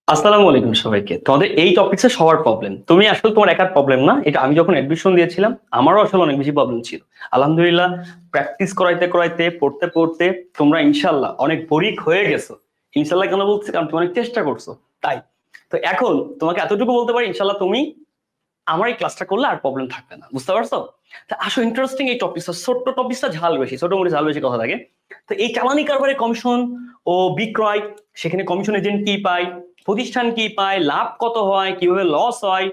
আসসালামু আলাইকুম সবাইকে। তোমাদের এই টপিকসে সবার প্রবলেম। তুমি আসলে তোমার একার প্রবলেম না। এটা আমি যখন অ্যাডমিশন দিয়েছিলাম আমারও আসলে অনেক বেশি প্রবলেম ছিল। আলহামদুলিল্লাহ প্র্যাকটিস করাইতে করাইতে পড়তে পড়তে তোমরা ইনশাআল্লাহ অনেক পরীক হয়ে গেছো। ইনশাআল্লাহ কেন বলছি? কারণ তুমি অনেক চেষ্টা করছো। তাই তো এখন তোমাকে এতটুকু বলতে পারি, ইনশাআল্লাহ তুমি আমার এই ক্লাসটা করলে আর প্রবলেম থাকবে না। বুঝতে পারছো? তা আসলে ইন্টারেস্টিং এই টপিকটা, ছোট্ট টপিকটা ঝাল বেশি, ছোট মোটো ঝাল বেশি কথা থাকে। তো এই চালানি কারবারে কমিশন ও বিক্রয়, সেখানে কমিশন এজেন্ট কি পায়, প্রতিষ্ঠান কি পায়, লাভ কত হয়, কিভাবে লস হয়,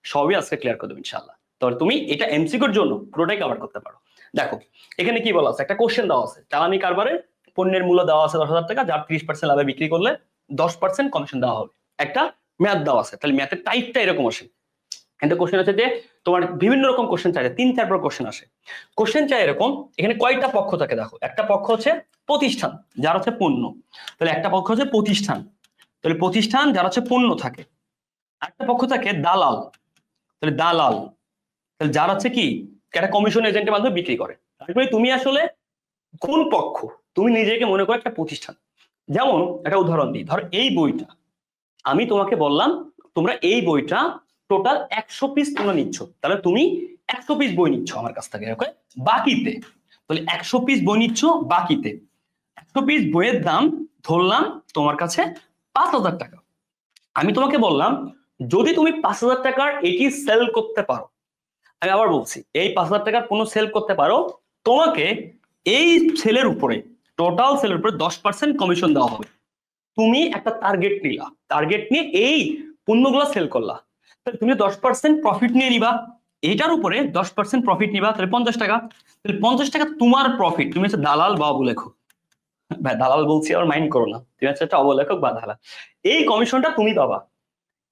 সবই আজকে ক্লিয়ার করে দেবো ইনশাআল্লাহ। তাহলে তুমি এটা এমসিকিউর জন্য পুরোটাই কভার করতে পারো। দেখো এখানে কি বলা আছে, একটা কোশ্চেন দেওয়া আছে, চালানি কারবারে পণ্যের মূল্য দেওয়া আছে 10,000 টাকা, যার 30% লাভে বিক্রি করলে 10% কমিশন দেওয়া হবে। একটা ম্যাথ দেওয়া আছে, তাহলে ম্যাথের টাইপটা এরকম আসে। কিন্তু কোশ্চেন আছে যে তোমার বিভিন্ন রকম কোশ্চেন চাই, 3-4 কোশ্চেন আসে। কোশ্চেন চাই এরকম, এখানে কয়টা পক্ষ থাকে দেখো। একটা পক্ষ হচ্ছে প্রতিষ্ঠান, যার হচ্ছে পণ্য, তাহলে একটা পক্ষ হচ্ছে প্রতিষ্ঠান, তাহলে প্রতিষ্ঠান যার হচ্ছে পণ্য থাকে। একটা পক্ষ থাকে দালাল, তাহলে দালাল, তাহলে যার হচ্ছে কি একটা কমিশন এজেন্টের মাধ্যমে বিক্রি করে। তারপরে তুমি আসলে কোন পক্ষ? তুমি নিজেকে মনে করো একটা প্রতিষ্ঠান। যেমন একটা উদাহরণ দিই, ধর এই বইটা আমি তোমাকে বললাম তোমরা এই বইটা টোটাল 100 পিস তোমরা নিচ্ছ, তাহলে তুমি 100 পিস বই নিচ্ছ আমার কাছ থেকে, ওকে? বাকিতে, তাহলে 100 পিস বই নিচ্ছ বাকিতে। 100 পিস বইয়ের দাম ধরলাম তোমার কাছে 5,000 টাকা। আমি তোমাকে বললাম যদি তুমি 5,000 টাকার এটি সেল করতে পারো, আমি আবার বলছি এই 5,000 টাকার পণ্য সেল করতে পারো, তোমাকে এই সেলের উপরে, টোটাল সেলের উপরে 10% কমিশন দেওয়া হবে। তুমি একটা টার্গেট নিলা, টার্গেট নিয়ে এই পণ্যগুলো সেল করলা, তাহলে তুমি 10% প্রফিট নিয়ে নিবা। এইটার উপরে 10% প্রফিট নিবা, তাহলে 50 টাকা। তাহলে 50 টাকা তোমার প্রফিট। তুমি হচ্ছে দালাল বা অবলেখক। ভাই দালাল বলছি আর মাইন্ড করো না, তুমি হচ্ছে একটা অবলেখক বা দালাল। এই কমিশনটা তুমি পাবা।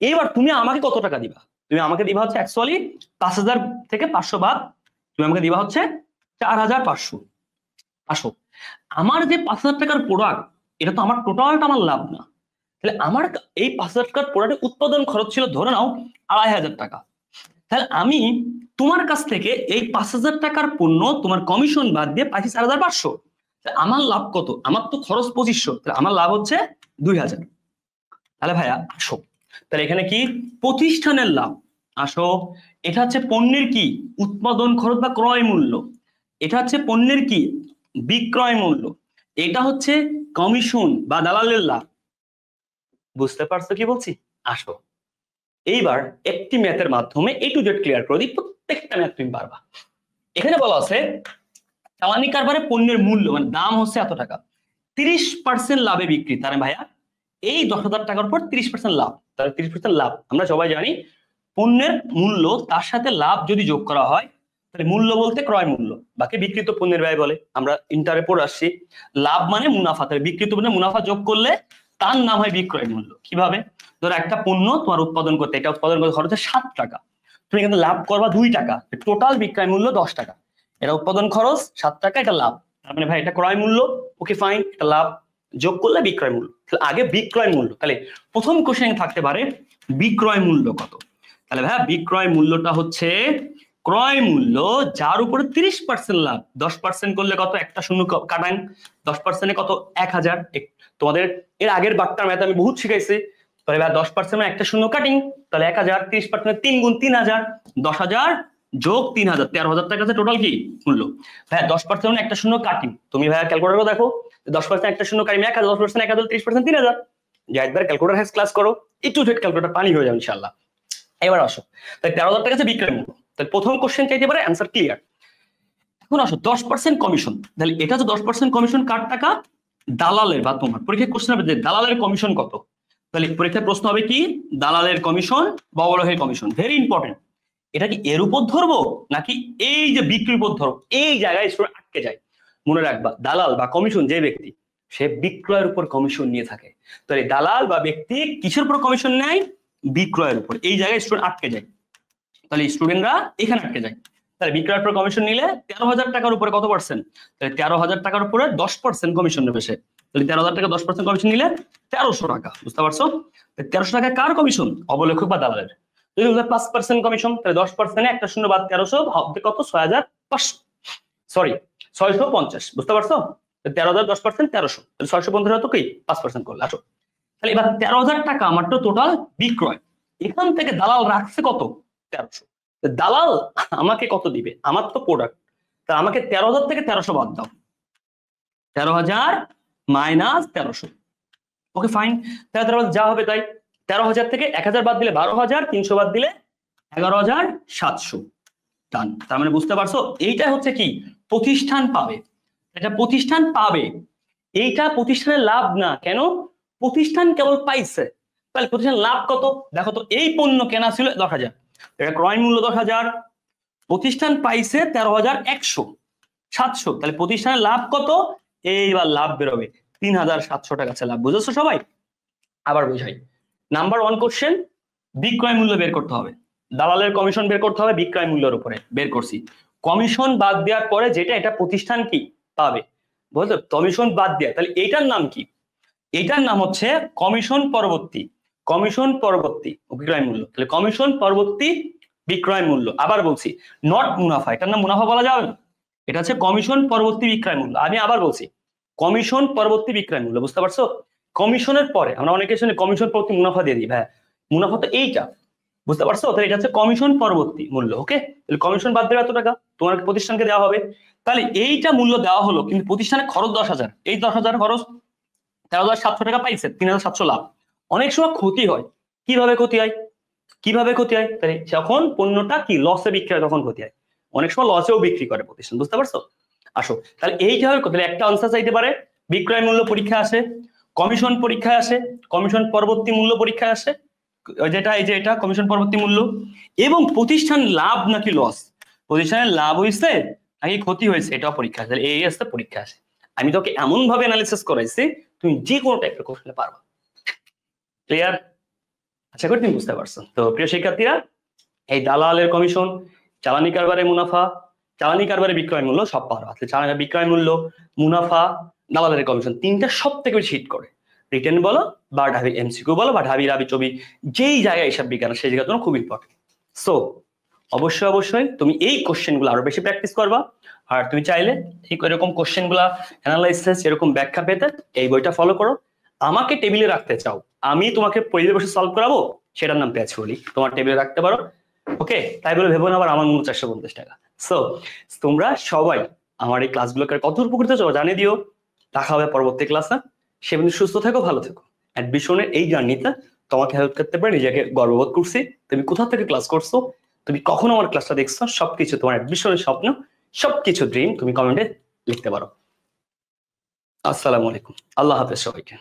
এবার তুমি আমাকে কত টাকা দিবা? তুমি আমাকে দিবা হচ্ছে অ্যাকচুয়ালি 5,000 থেকে 500 বাদ, তুমি আমাকে দিবা হচ্ছে 4,500। আসো, আমার যে 5,000 টাকার প্রোডাক্ট, এটা তো আমার টোটালটা আমার লাভ না। তাহলে আমার এই 5,000 টাকার প্রোডাক্টের উৎপাদন খরচ ছিল ধরে নাও 2,500 টাকা। তাহলে আমি তোমার কাছ থেকে এই 5,000 টাকার পণ্য তোমার কমিশন বাদ দিয়ে পাইছি 4,500। আমার লাভ কত? আমার তো খরচ 2,500, তাহলে আমার লাভ হচ্ছে 2,000। তাহলে ভাইয়া আসো, তাহলে এখানে কি প্রতিষ্ঠানের লাভ। আসো, এটা হচ্ছে পণ্যের কি উৎপাদন খরচ বা ক্রয় মূল্য, এটা হচ্ছে পণ্যের কি বিক্রয় মূল্য, এটা হচ্ছে কমিশন বা দালালের লাভ। বুঝতে পারছো কি বলছি? আসো এইবার একটি ম্যাথের মাধ্যমে এ টু জেড ক্লিয়ার করে দিই, প্রত্যেকটা ম্যাথ তুমি পারবা। এখানে বলা আছে চালানি কারবারে পণ্যের মূল্য মানে দাম হচ্ছে এত টাকা, 30% লাভে বিক্রি। তাহলে ভাইয়া এই 10,000 টাকার উপর 30% লাভ, তাহলে 30% লাভ। আমরা সবাই জানি পণ্যের মূল্য তার সাথে লাভ যদি যোগ করা হয়, তাহলে মূল্য বলতে ক্রয় মূল্য, বাকি বিক্রিত পণ্যের ব্যয় বলে। আমরা ইন্টারে পড়ে আসছি লাভ মানে মুনাফা, তাহলে বিক্রিত পণ্যে মুনাফা যোগ করলে তার নাম হয় বিক্রয় মূল্য। কিভাবে? ধরো একটা পণ্য তোমার উৎপাদন করতে, এটা উৎপাদন করতে খরচ হচ্ছে 7 টাকা, তুমি কিন্তু লাভ করবা 2 টাকা, টোটাল বিক্রয় মূল্য 10 টাকা। এটা উৎপাদন খরচ 7 টাকা, এটা লাভ। তার মানে ভাই এটা ক্রয় মূল্য, ওকে ফাইন, এটা লাভ, যোগ করলে বিক্রয় মূল্য। তাহলে আগে বিক্রয় মূল্য, তাহলে প্রথম কোশ্চেন থাকতে পারে বিক্রয় মূল্য কত। তাহলে ভাই বিক্রয় মূল্যটা হচ্ছে ক্রয় মূল্য যার উপরে 30% লাভ। 10% করলে কত? একটা শূন্য কাটান, 10% কত? 1,000। তোমাদের এর আগের বার্তার ম্যাথ আমি বহুত শিখাইছি। তাহলে ভাই 10% একটা শূন্য কাটিং, তাহলে 1,000, 30% 3 গুণ 3,000, 10,000 যোগ 3,000, 13,000 টাকা আছে টোটাল কি মূল্য। ভাই 10% একটা শূন্য কাটিং, তুমি ভাইয়া ক্যালকুলেটর দেখো, 10% একটা শূন্য কাটিং 1,000, 10% 1,000, 30% 3,000। যে একবার ক্যালকুলেটর হ্যাজ ক্লাস করো, একটু ক্যালকুলেটর পানি হয়ে যাবে ইনশাআল্লাহ। এবার আসো, তাই 13,000 টাকা আছে বিক্রয় মূল্য। তাহলে প্রথম কোশ্চেন চাইতে পারে, অ্যান্সার ক্লিয়ার। এখন আসো 10% কমিশন, তাহলে এটা তো 10% কমিশন কার টাকা? দালালের। বা তোমার পরীক্ষায় কোশ্চেন হবে যে দালালের কমিশন কত, তাহলে পরীক্ষায় প্রশ্ন হবে কি দালালের কমিশন বা অবলেখের কমিশন। Very important. এটা কি এর উপর ধরবো নাকি এই যে বিক্রির উপর ধরবো? এই জায়গায় স্টুডেন্ট আটকে যায়। মনে রাখবা দালাল বা কমিশন যে ব্যক্তি, সে বিক্রয়ের উপর কমিশন নিয়ে থাকে। তাহলে দালাল বা ব্যক্তি কিসের উপর কমিশন নেয়? বিক্রয়ের উপর। এই জায়গায় স্টুডেন্ট আটকে যায়, তাহলে স্টুডেন্টরা এখানে আটকে যায়। তাহলে বিক্রয়ের উপর কমিশন নিলে 13,000 টাকার উপরে কত পার্সেন্ট? তাহলে 13,000 টাকার উপরে 10% কমিশন নেবে সে। তাহলে 13,000 টাকা 10% কমিশন নিলে 1,300 টাকা। বুঝতে পারছো? 1,300 টাকা কার কমিশন? অবলেখক বা দালালের। যদি 5% কমিশন, তাহলে 10% একটা শূন্য বাদ 1,300 হবে কত? 6,500, সরি 650। বুঝতে পারছো? 13,000 10% 1,300, তাহলে 650 হতো কি 5% করলে। আসো তাহলে এবার 13,000 টাকা আমার তো টোটাল বিক্রয়, এখান থেকে দালাল রাখছে কত 1300, দালাল আমাকে কত দিবে, আমার তো প্রোডাক্ট, তা আমাকে 13,000 থেকে 1300 বাদ দাও, 13,000 মাইনাস 1300, ওকে ফাইন। তাহলে যা হবে তাই, 13,000 থেকে 1,000 বাদ দিলে 12,000, 300 বাদ দিলে 11,700, ডান। তার মানে বুঝতে পারছো এইটা হচ্ছে কি প্রতিষ্ঠান পাবে, এটা প্রতিষ্ঠান পাবে, এইটা প্রতিষ্ঠানের লাভ না, কেন প্রতিষ্ঠান কেবল পাইছে, তাহলে প্রতিষ্ঠান লাভ কত দেখো তো, এই পণ্য কেনা ছিল 10,000, এটা ক্রয় মূল্য 10,000, প্রতিষ্ঠান পাইছে 13,100, তাহলে প্রতিষ্ঠানের লাভ কত, এইবার লাভ বেরোবে 3,700 টাকা লাভ, বুঝেছো সবাই? আবার বুঝাই, নাম্বার 1 কোশ্চেন, বিক্রয় মূল্য বের করতে হবে, দালালের কমিশন বের করতে হবে, বিক্রয় মূল্যের উপরে বের করছি, কমিশন বাদ দেওয়ার পরে যেটা এটা প্রতিষ্ঠান কি পাবে, বুঝলো, কমিশন বাদ দেওয়া, তাহলে এইটার নাম কি, এইটার নাম হচ্ছে কমিশন পরবর্তী, কমিশন পরবর্তী বিক্রয় মূল্য, তাহলে কমিশন পরবর্তী বিক্রয় মূল্য। আবার বলছি, নট মুনাফা, এটার নাম মুনাফা বলা যাবে না, এটা হচ্ছে কমিশন পরবর্তী বিক্রয় মূল্য। আমি আবার বলছি, কমিশন পরবর্তী বিক্রয় মূল্য, বুঝতে পারছো? কমিশনের পরে আমরা অনেকে শুনে কমিশন পরবর্তী মুনাফা দিয়ে দিই, হ্যাঁ মুনাফা তো এইটা, বুঝতে পারছো? তাহলে এটা হচ্ছে কমিশন পরবর্তী মূল্য, ওকে? তাহলে কমিশন বাদ দেবে এত টাকা তোমার প্রতিষ্ঠানকে দেওয়া হবে, তাহলে এইটা মূল্য দেওয়া হলো, কিন্তু প্রতিষ্ঠানে খরচ 10,000, এই 10,000 খরচ 13,700 টাকা পাইছে, 3,700 লাভ। অনেক সময় ক্ষতি হয়, কিভাবে ক্ষতি হয়, কিভাবে ক্ষতি হয়, তাহলে যখন পণ্যটা কি লসে বিক্রি হয় তখন ক্ষতি হয়, অনেক সময় লসেও বিক্রি করে প্রতিষ্ঠান, বুঝতে পারছো? আসো তাহলে এইটা হবে, তাহলে একটা আনসার চাইতে পারে, বিক্রয় মূল্য পরীক্ষা আসে, কমিশন পরীক্ষায় আসে, কমিশন পরবর্তী মূল্য পরীক্ষায় আসে, যেটা এই যে এটা কমিশন পরবর্তী মূল্য, এবং প্রতিষ্ঠান লাভ নাকি লস, প্রতিষ্ঠানের লাভ হয়েছে নাকি ক্ষতি হয়েছে এটাও পরীক্ষা আসে, এই আসতে পরীক্ষা আসে। আমি তোকে এমন ভাবে অ্যানালিসিস করাইছি তুমি যে কোনো টাইপের কোশ্চেনে পারবা, ক্লিয়ার? আশা করি তুমি বুঝতে পারছো। তো প্রিয় শিক্ষার্থীরা, এই দালালের কমিশন, চালানি কারবারে মুনাফা, চালানি কারবারে বিক্রয় মূল্য সব পারবা, চালানি বিক্রয় মূল্য, মুনাফা, দালালের কমিশন, তিনটা সব থেকে বেশি হিট করে, রিটেন বলো বা ঢাবি এমসিকিউ বলো বা ঢাবি রাবি চবি, যেই জায়গায় হিসাব বিজ্ঞান সেই জায়গার জন্য খুব ইম্পর্টেন্ট। সো অবশ্যই অবশ্যই তুমি এই কোশ্চেন গুলো আরো বেশি প্র্যাকটিস করবা, আর তুমি চাইলে এরকম কোশ্চেন গুলা অ্যানালাইসিস এরকম ব্যাখ্যা পেতে এই বইটা ফলো করো। আমাকে টেবিলে রাখতে চাও, আমি তোমাকে পরিবেশ বসে সলভ করাবো, সেটার নাম প্যাচ বলি, তোমার টেবিলে রাখতে পারো, ওকে? তাই বলে ভেবো না আবার আমার মূল্য 450 টাকা। সো তোমরা সবাই আমার এই ক্লাসগুলোকে কত উপকৃত হচ্ছো জানিয়ে দিও, দেখা হবে পরবর্তী ক্লাসে, সে পর্যন্ত সুস্থ থেকো, ভালো থেকো। অ্যাডমিশনের এই জার্নিতে তোমাকে হেল্প করতে পারে, নিজেকে গর্ববোধ করছি, তুমি কোথা থেকে ক্লাস করছো, তুমি কখন আমার ক্লাসটা দেখছো, সবকিছু তোমার অ্যাডমিশনের স্বপ্ন, সবকিছু ড্রিম তুমি কমেন্টে লিখতে পারো। আসসালামু আলাইকুম, আল্লাহ হাফেজ সবাইকে।